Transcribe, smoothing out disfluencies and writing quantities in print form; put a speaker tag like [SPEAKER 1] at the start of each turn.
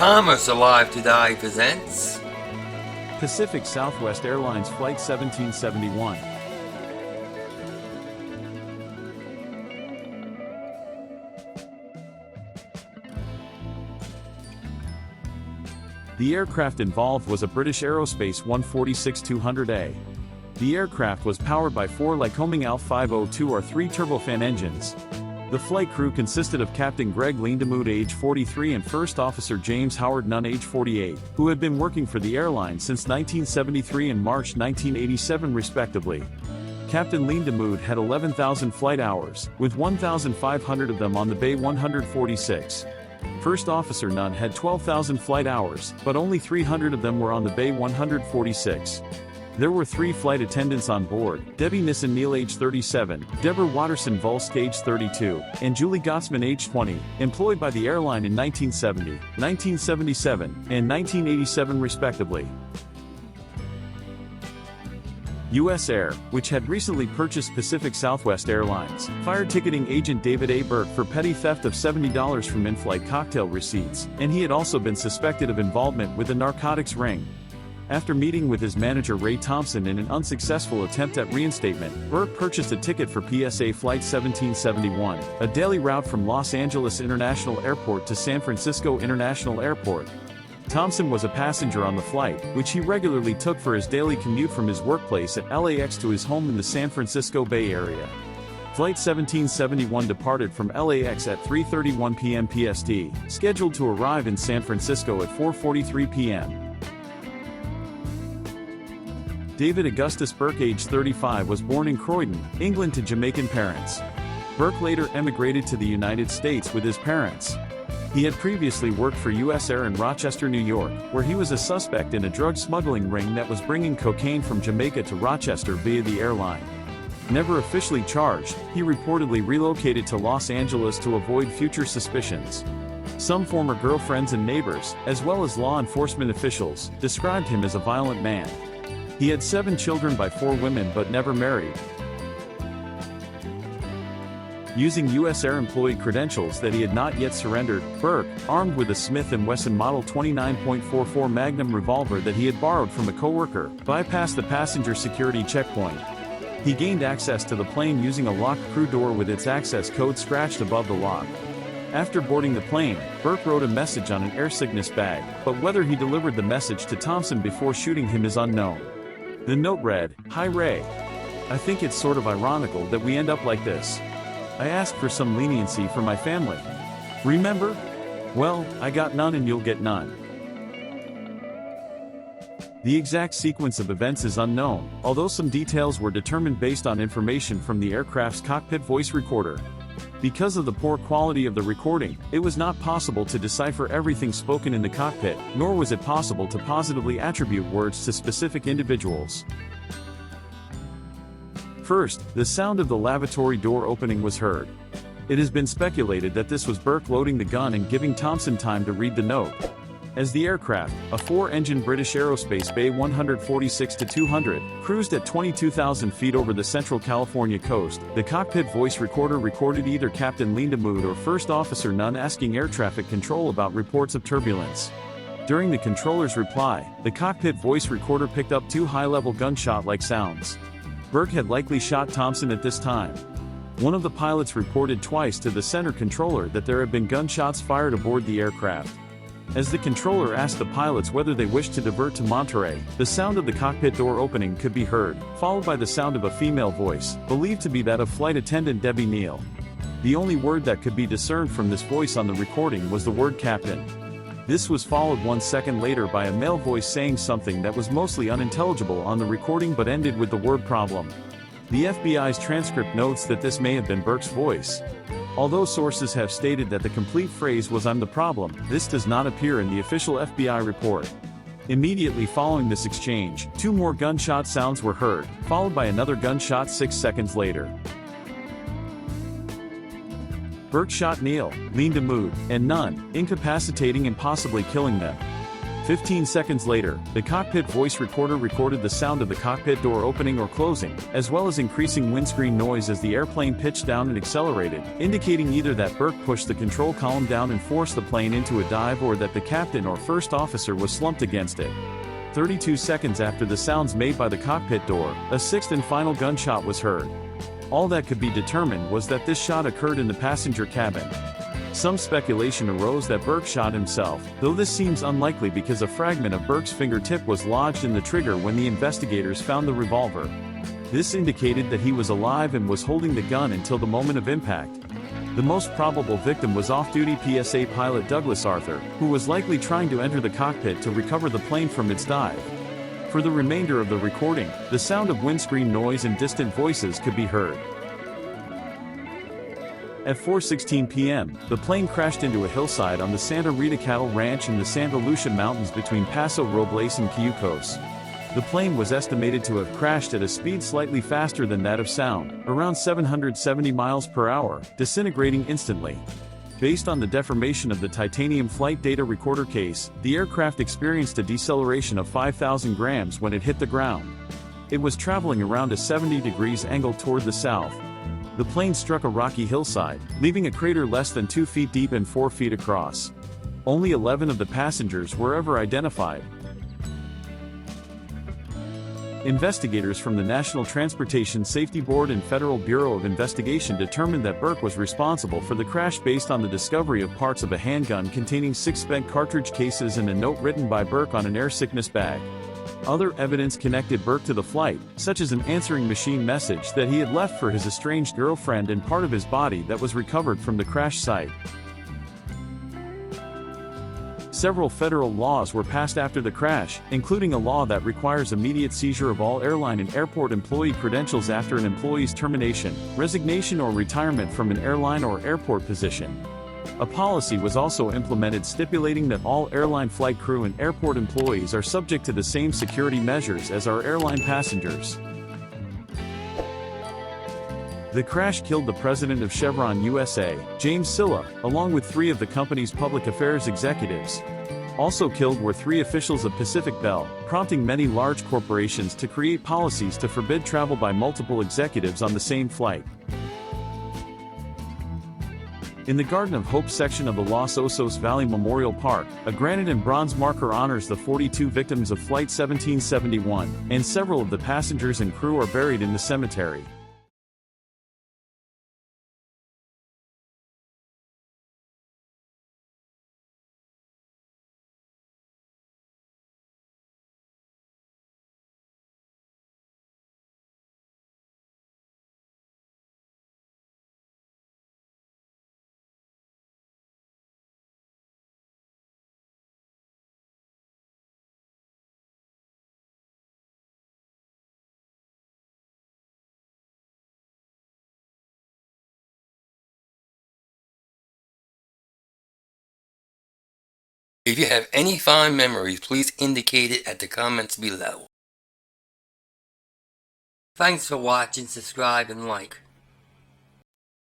[SPEAKER 1] Thomas Alive Today presents
[SPEAKER 2] Pacific Southwest Airlines Flight 1771. The aircraft involved was a British Aerospace 146-200A. The aircraft was powered by four Lycoming ALF 502R3 turbofan engines. The flight crew consisted of Captain Greg Lindemood, age 43, and First Officer James Howard Nunn, age 48, who had been working for the airline since 1973 and March 1987 respectively. Captain Lindemood had 11,000 flight hours, with 1,500 of them on the Bay 146. First Officer Nunn had 12,000 flight hours, but only 300 of them were on the Bay 146. There were three flight attendants on board: Debbie Nissen-Neal, age 37, Deborah Watterson-Volsk, age 32, and Julie Gottsman, age 20, employed by the airline in 1970, 1977, and 1987 respectively. USAir, which had recently purchased Pacific Southwest Airlines, fired ticketing agent David A. Burke for petty theft of $70 from in-flight cocktail receipts, and he had also been suspected of involvement with a narcotics ring. After meeting with his manager Ray Thompson in an unsuccessful attempt at reinstatement, Burke purchased a ticket for PSA Flight 1771, a daily route from Los Angeles International Airport to San Francisco International Airport. Thompson was a passenger on the flight, which he regularly took for his daily commute from his workplace at LAX to his home in the San Francisco Bay Area. Flight 1771 departed from LAX at 3:31 p.m. PST, scheduled to arrive in San Francisco at 4:43 p.m. David Augustus Burke, age 35, was born in Croydon, England to Jamaican parents. Burke later emigrated to the United States with his parents. He had previously worked for USAir in Rochester, New York, where he was a suspect in a drug smuggling ring that was bringing cocaine from Jamaica to Rochester via the airline. Never officially charged, he reportedly relocated to Los Angeles to avoid future suspicions. Some former girlfriends and neighbors, as well as law enforcement officials, described him as a violent man. He had 7 children by 4 women but never married. Using USAir employee credentials that he had not yet surrendered, Burke, armed with a Smith & Wesson Model 29.44 Magnum revolver that he had borrowed from a coworker, bypassed the passenger security checkpoint. He gained access to the plane using a locked crew door with its access code scratched above the lock. After boarding the plane, Burke wrote a message on an AirSignus bag, but whether he delivered the message to Thompson before shooting him is unknown. The note read, "Hi Ray. I think it's sort of ironical that we end up like this. I asked for some leniency for my family. Remember? Well, I got none and you'll get none." The exact sequence of events is unknown, although some details were determined based on information from the aircraft's cockpit voice recorder. Because of the poor quality of the recording, it was not possible to decipher everything spoken in the cockpit, nor was it possible to positively attribute words to specific individuals. First, the sound of the lavatory door opening was heard. It has been speculated that this was Burke loading the gun and giving Thompson time to read the note. As the aircraft, a 4-engine British Aerospace Bay 146-200, cruised at 22,000 feet over the central California coast, the cockpit voice recorder recorded either Captain Lindemood or First Officer Nunn asking air traffic control about reports of turbulence. During the controller's reply, the cockpit voice recorder picked up 2 high-level gunshot-like sounds. Burke had likely shot Thompson at this time. One of the pilots reported twice to the center controller that there had been gunshots fired aboard the aircraft. As the controller asked the pilots whether they wished to divert to Monterey, the sound of the cockpit door opening could be heard, followed by the sound of a female voice, believed to be that of flight attendant Debbie Neal. The only word that could be discerned from this voice on the recording was the word captain. This was followed 1 second later by a male voice saying something that was mostly unintelligible on the recording but ended with the word problem. The FBI's transcript notes that this may have been Burke's voice. Although sources have stated that the complete phrase was "I'm the problem," this does not appear in the official FBI report. Immediately following this exchange, 2 more gunshot sounds were heard, followed by another gunshot 6 seconds later. Burke shot Neal, Lindemood, and Nunn, incapacitating and possibly killing them. 15 seconds later, the cockpit voice recorder recorded the sound of the cockpit door opening or closing, as well as increasing windscreen noise as the airplane pitched down and accelerated, indicating either that Burke pushed the control column down and forced the plane into a dive or that the captain or first officer was slumped against it. 32 seconds after the sounds made by the cockpit door, a sixth and final gunshot was heard. All that could be determined was that this shot occurred in the passenger cabin. Some speculation arose that Burke shot himself, though this seems unlikely because a fragment of Burke's fingertip was lodged in the trigger when the investigators found the revolver. This indicated that he was alive and was holding the gun until the moment of impact. The most probable victim was off-duty PSA pilot Douglas Arthur, who was likely trying to enter the cockpit to recover the plane from its dive. For the remainder of the recording, the sound of windscreen noise and distant voices could be heard. At 4:16 p.m., the plane crashed into a hillside on the Santa Rita Cattle Ranch in the Santa Lucia Mountains between Paso Robles and Cayucos. The plane was estimated to have crashed at a speed slightly faster than that of sound, around 770 miles per hour, disintegrating instantly. Based on the deformation of the titanium flight data recorder case, the aircraft experienced a deceleration of 5,000 grams when it hit the ground. It was traveling around a 70 degrees angle toward the south. The plane struck a rocky hillside, leaving a crater less than 2 feet deep and 4 feet across. Only 11 of the passengers were ever identified. Investigators from the National Transportation Safety Board and Federal Bureau of Investigation determined that Burke was responsible for the crash based on the discovery of parts of a handgun containing 6 spent cartridge cases and a note written by Burke on an air sickness bag. Other evidence connected Burke to the flight, such as an answering machine message that he had left for his estranged girlfriend and part of his body that was recovered from the crash site. Several federal laws were passed after the crash, including a law that requires immediate seizure of all airline and airport employee credentials after an employee's termination, resignation or retirement from an airline or airport position. A policy was also implemented stipulating that all airline flight crew and airport employees are subject to the same security measures as are airline passengers. The crash killed the president of Chevron USA, James Silla, along with 3 of the company's public affairs executives. Also killed were 3 officials of Pacific Bell, prompting many large corporations to create policies to forbid travel by multiple executives on the same flight. In the Garden of Hope section of the Los Osos Valley Memorial Park, a granite and bronze marker honors the 42 victims of Flight 1771, and several of the passengers and crew are buried in the cemetery.
[SPEAKER 1] If you have any fond memories, please indicate it at the comments below. Thanks for watching, subscribe, and like.